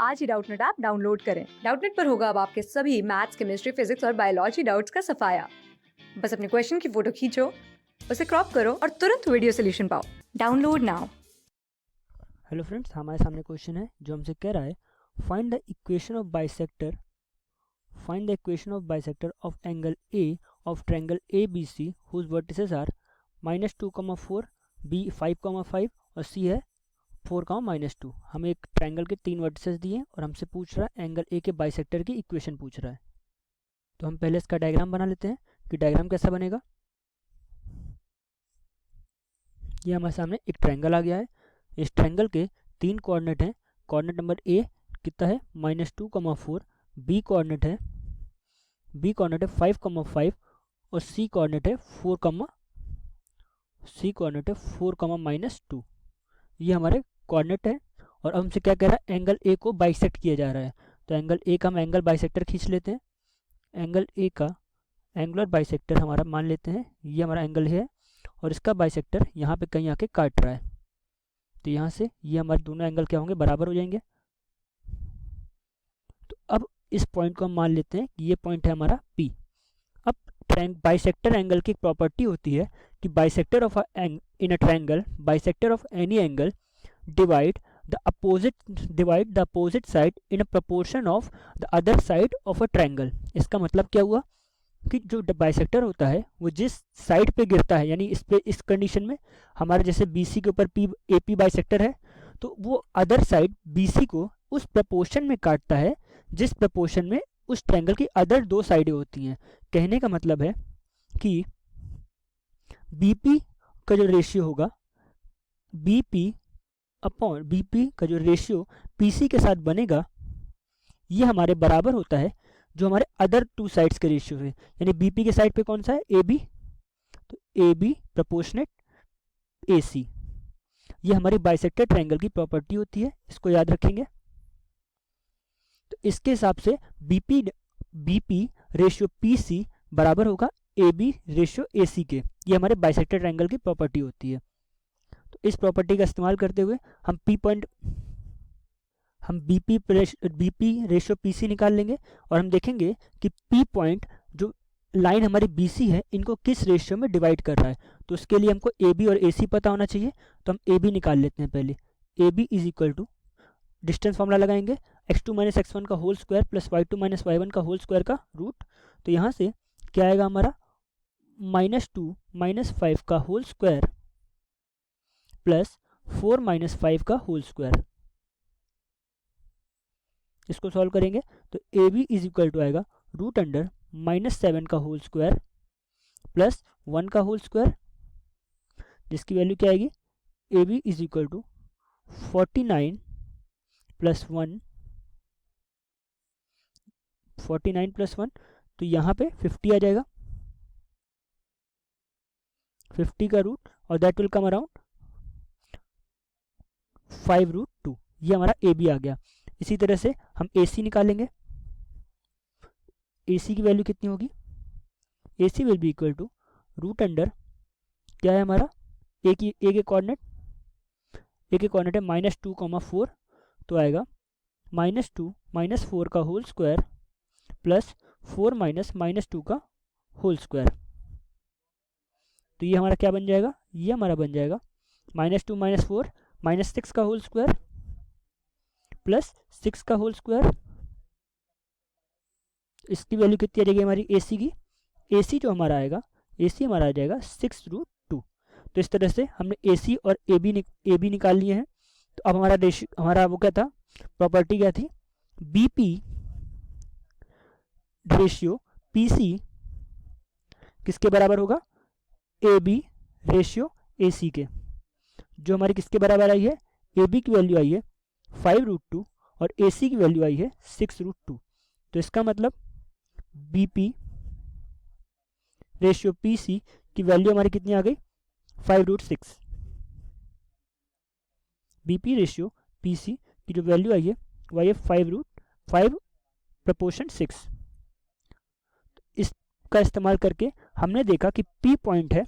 आज ही Doubtnut app download करें। Doubtnut पर होगा अब आपके सभी मैथ्स, केमिस्ट्री, फिजिक्स और बायोलॉजी डाउट्स का सफाया। बस अपने क्वेश्चन की फोटो खींचो, उसे क्रॉप करो और तुरंत वीडियो सोल्यूशन पाओ। Download now. हेलो फ्रेंड्स, हमारे सामने क्वेश्चन है जो हमसे कह रहा है find the equation of bisector of angle A of triangle A B C whose vertices are -2,4, B 5,5 और सी है 4,-2। हमें एक ट्रायंगल के 3 वर्टिसेस दिए हैं और हमसे पूछ रहा है एंगल ए के बाइसेक्टर की इक्वेशन पूछ रहा है। तो हम पहले इसका डायग्राम बना लेते हैं कि डायग्राम कैसा बनेगा। ये हमारे सामने एक ट्रायंगल आ गया है। इस ट्रायंगल के 3 कोऑर्डिनेट हैं। कोऑर्डिनेट नंबर ए कितना है -2,4, बी कोऑर्डिनेट है 5,5 और सी कोऑर्डिनेट है 4,-2। ये हमारे कोऑर्डिनेट है और हमसे क्या कह रहा है, एंगल ए को बाइसेक्ट किया जा रहा है। तो एंगल ए का हम एंगल बाइसेक्टर खींच लेते हैं। एंगल ए का एंगुलर बाइसेक्टर हमारा मान लेते हैं, ये हमारा एंगल है और इसका बाइसेक्टर यहाँ पे कहीं आके काट रहा है। तो यहाँ से ये हमारे दोनों एंगल क्या होंगे, बराबर हो जाएंगे। तो अब इस पॉइंट को हम मान लेते हैं कि ये पॉइंट है हमारा P। अब बाइसेक्टर एंगल की एक प्रॉपर्टी होती है कि bisector of in a triangle, bisector of any angle divide the opposite side in a proportion of the other side of a triangle. इसका मतलब क्या हुआ कि जो बाइसेक्टर होता है वो जिस साइड पे गिरता है, यानी इस कंडीशन में हमारे जैसे BC के ऊपर AP बाइसेक्टर है, तो वो अदर साइड BC को उस प्रपोर्शन में काटता है जिस प्रपोर्शन में उस ट्रायंगल की अदर 2 साइडें होती हैं। कहने का मतलब है कि BP का जो रेशियो होगा, BP का जो रेशियो PC के साथ बनेगा, ये हमारे बराबर होता है जो हमारे अदर 2 साइड्स के रेशियो है। यानी BP के साइड पे कौन सा है, AB, तो AB प्रोपोर्शनेट AC। ये हमारी बाइसेक्टर ट्रायंगल की प्रॉपर्टी होती है, इसको याद रखेंगे। तो इसके हिसाब से BP रेशियो PC बराबर होगा AB रेशियो AC के। ये हमारे बाइसेक्टर ट्रायंगल की प्रॉपर्टी होती है। तो इस प्रॉपर्टी का इस्तेमाल करते हुए हम BP रेशियो PC निकाल लेंगे और हम देखेंगे कि P पॉइंट जो लाइन हमारी BC है, इनको किस रेशियो में डिवाइड कर रहा है। तो उसके लिए हमको AB और AC पता होना चाहिए। तो हम AB निकाल लेते हैं पहले। AB is equal to, distance formula लगाएंगे, x2 - x1 का whole square plus y2 - y1 का होल स्क्वायर का रूट। तो यहाँ से क्या आएगा हमारा, -2 - 5 का होल स्क्वायर प्लस 4 - 5 का होल स्क्वायर। इसको सॉल्व करेंगे तो AB इज इक्वल टू आएगा √7 का होल स्क्वायर प्लस 1 का होल स्क्वायर, जिसकी वैल्यू क्या आएगी, AB इज इक्वल टू 49 + 1, तो यहाँ पे 50 आ जाएगा, 50 का रूट, और दैट विल कम अराउंड 5√2। ये हमारा AB आ गया। इसी तरह से हम AC निकालेंगे। AC की वैल्यू कितनी होगी, AC will be equal to √, क्या है हमारा A के कोऑर्डिनेट है -2,4, तो आएगा -2 - 4 का होल स्क्वायर प्लस 4 - -2 का होल स्क्वायर। तो ये हमारा क्या बन जाएगा, ये हमारा बन जाएगा -2 - 4 -6 का होल स्क्वायर प्लस 6 का होल स्क्वायर। इसकी वैल्यू कितनी आ जाएगी हमारी AC की, AC जो हमारा आएगा, AC हमारा आ जाएगा 6√2। तो इस तरह से हमने AC और AB निकाल लिए हैं। तो अब हमारा वो क्या था, प्रॉपर्टी क्या थी, BP रेशियो PC किसके बराबर होगा, AB रेशियो AC के। जो हमारी किसके बराबर आई है, AB की वैल्यू आई है 5√2 और AC की वैल्यू आई है 6√2। तो इसका मतलब BP रेशियो PC की वैल्यू हमारी कितनी आ गई, 5√6। BP रेशियो PC की जो वैल्यू आई है वो आई है 5 प्रपोर्शन 6। इसका इस्तेमाल करके हमने देखा कि P पॉइंट है,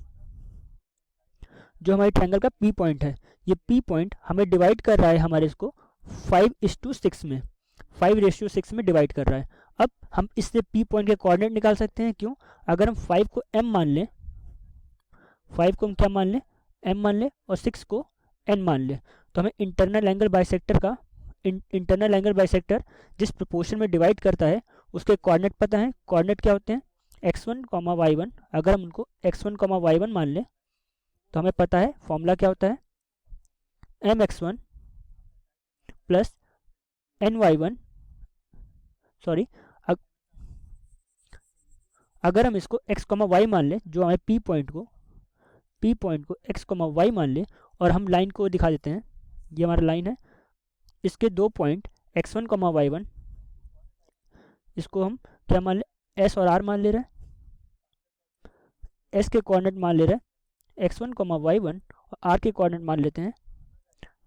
जो हमारे ट्रायंगल का P पॉइंट है, ये P पॉइंट हमें डिवाइड कर रहा है हमारे इसको 5:6 में। 5:6 में डिवाइड कर रहा है। अब हम इससे P पॉइंट के कोऑर्डिनेट निकाल सकते हैं। क्यों? अगर हम 5 को M मान लें, 5 को हम क्या मान लें? M मान लें, और 6 को N मान लें, तो हमें इंटरनल एंगल बाइसेक्टर का इंटरनल एंगल बाइसेक्टर जिस प्रोपोर्शन में डिवाइड करता है उसके कोऑर्डिनेट पता है। कोऑर्डिनेट क्या होते हैं? x1, y1। अगर हम उनको x1, y1 मान लें तो हमें पता है फॉर्मूला क्या होता है? mx1 प्लस ny1, सॉरी, अगर हम इसको x, y मान लें, जो हमें P पॉइंट को x, y मान लें, और हम लाइन को दिखा देते हैं, ये हमारा लाइन है, इसके दो पॉइंट x1, y1, इसको हम क्या मान लें? s और r मान ले रहे हैं। s के कोऑर्डिनेट मान ले रहे हैं x1, y1, और r के कोऑर्डिनेट मान लेते हैं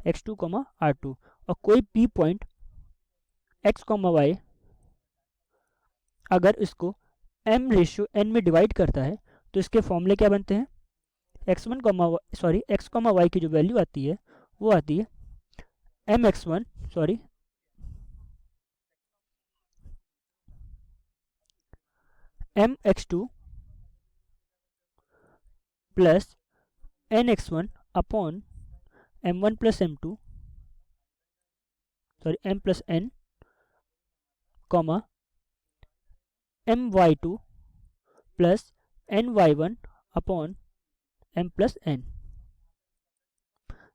x2, r2, और कोई P पॉइंट x, y अगर इसको m/n में डिवाइड करता है तो इसके फॉर्मूले क्या बनते हैं? x, y की जो वैल्यू आती है वो आती है mx2 plus nx1 upon m1 plus m2, m plus n, comma my2 plus ny1 upon m plus n।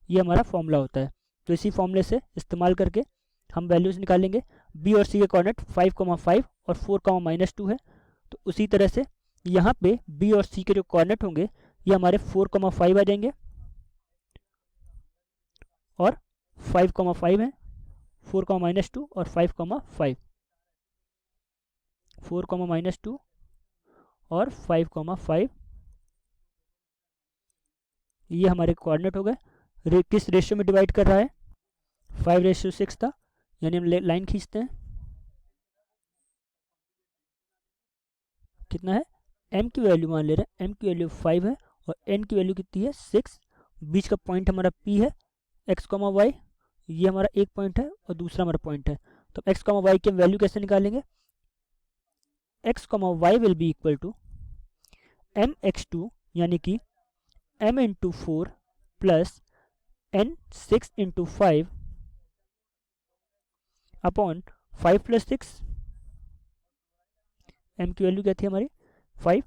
ये हमारा फॉर्मूला होता है। तो इसी फॉर्मूले से इस्तेमाल करके हम वैल्यूज निकालेंगे। b और c के कोऑर्डिनेट 5,5 और 4,-2 है। तो उसी तरह से यहाँ पे b और c के जो कोऑर्डिनेट होंगे ये हमारे 4,5 आ जाएंगे और 5,5 है, 4,-2 और 5,5, 4,-2 और 5,5, ये हमारे कोऑर्डिनेट हो गए। किस रेशियो में डिवाइड कर रहा है? 5:6 था, यानी हम लाइन खींचते हैं। कितना है? m की वैल्यू मान ले रहे हैं, m की वैल्यू 5 है और n की वैल्यू कितनी है? 6। बीच का पॉइंट हमारा P है, x, y, ये हमारा एक पॉइंट है और दूसरा हमारा पॉइंट है। तो x, y की वैल्यू कैसे निकालेंगे? x, y will be equal to mx2, यानी कि m into 4 plus n 6 into 5 upon 5 plus 6, m की वैल्यू क्या थी हमारी? 5,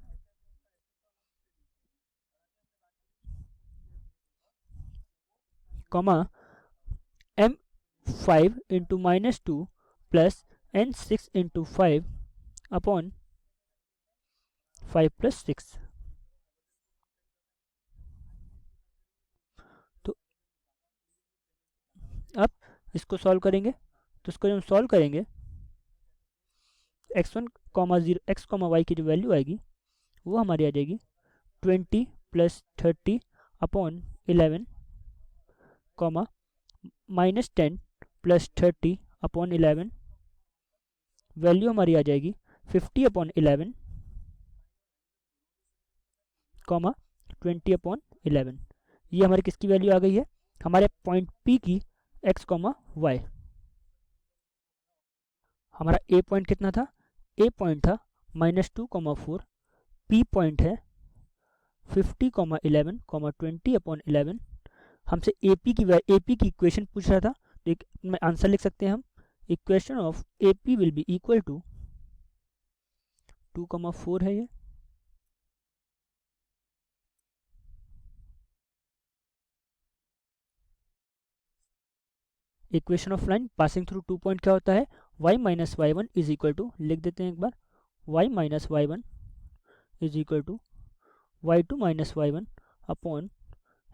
comma m 5 into -2 plus n 6 into 5 upon 5 plus 6। तो अब इसको सॉल्व करेंगे, तो इसको जब हम सॉल्व करेंगे x1, 0, x, y की जो वैल्यू आएगी वो हमारी आ जाएगी 20 plus 30 upon 11, comma -10 plus 30 upon 11, value हमारी आ जाएगी 50 अपॉन 11, कॉमा 20 अपॉन 11। ये हमारी किसकी वैल्यू आ गई है? हमारे पॉइंट P की x, y। हमारा A पॉइंट कितना था? A पॉइंट था -2, 4, P पॉइंट है 50, 11, 20 अपॉन 11। हमसे AP की इक्वेशन पूछ रहा था, तो एक में आंसर लिख सकते हैं हम। Equation of AP will be equal to 2, 4 है ये, equation of line passing through 2 point क्या होता है? y minus y1 is equal to, लिख देते हैं एक बार, y minus y1 is equal to y2 minus y1 upon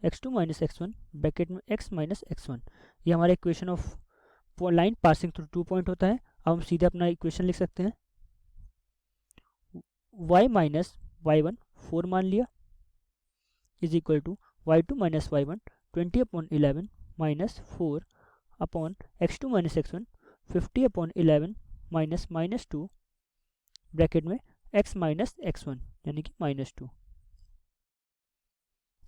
x2 minus x1 bracket में x माइनस x1। ये हमारा equation of line passing through 2 point होता है। अब हम सीधे अपना इक्वेशन लिख सकते हैं, y माइनस y1 4 मान लिया is equal to y2 minus y1 20 upon 11 minus 4 upon x2 minus x1 50 upon 11 minus -2 bracket में x माइनस x1 यानी कि -2।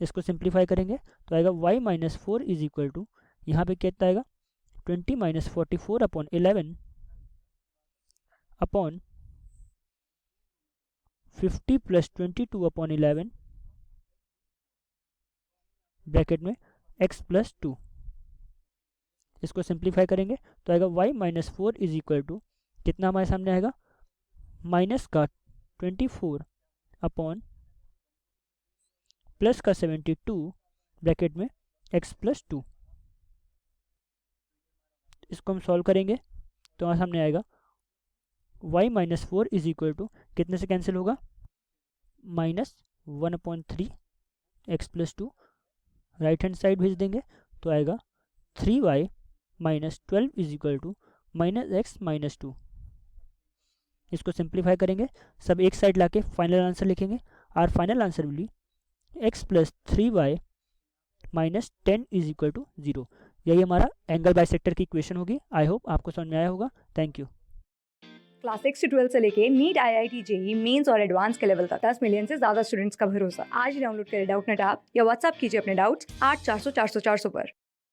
इसको सिंप्लीफाई करेंगे तो आएगा y minus 4 is equal to, यहाँ पे कितना आएगा 20 minus 44 upon 11 upon 50 plus 22 upon 11 bracket में x प्लस 2। इसको सिंप्लीफाई करेंगे तो आएगा y minus 4 is equal to कितना हमारे सामने आएगा, माइनस का 24 अपॉन प्लस का 72 ब्रैकेट में x प्लस 2। इसको हम सॉल्व करेंगे तो हमारे सामने आएगा y minus 4 is equal to कितने से कैंसिल होगा, minus 1/3 x plus 2, right hand side भेज देंगे तो आएगा 3y minus 12 is equal to minus x minus 2। इसको सिंप्लीफाई करेंगे, सब एक साइड लाके फाइनल आंसर लिखेंगे। Our final answer will be x plus 3y minus 10 is equal to 0। यही हमारा एंगल बाइसेक्टर की इक्वेशन होगी। आई होप आपको समझ में आया होगा। Thank you. क्लास 6 से 12 से लेके नीट, IIT, JEE मेंस और एडवांस के लेवल तक 10 मिलियन से ज्यादा स्टूडेंट्स का भरोसा। आज ही डाउनलोड करें डाउटनेट ऐप या व्हाट्सएप कीजिए अपने डाउट्स 8400 400 400 पर।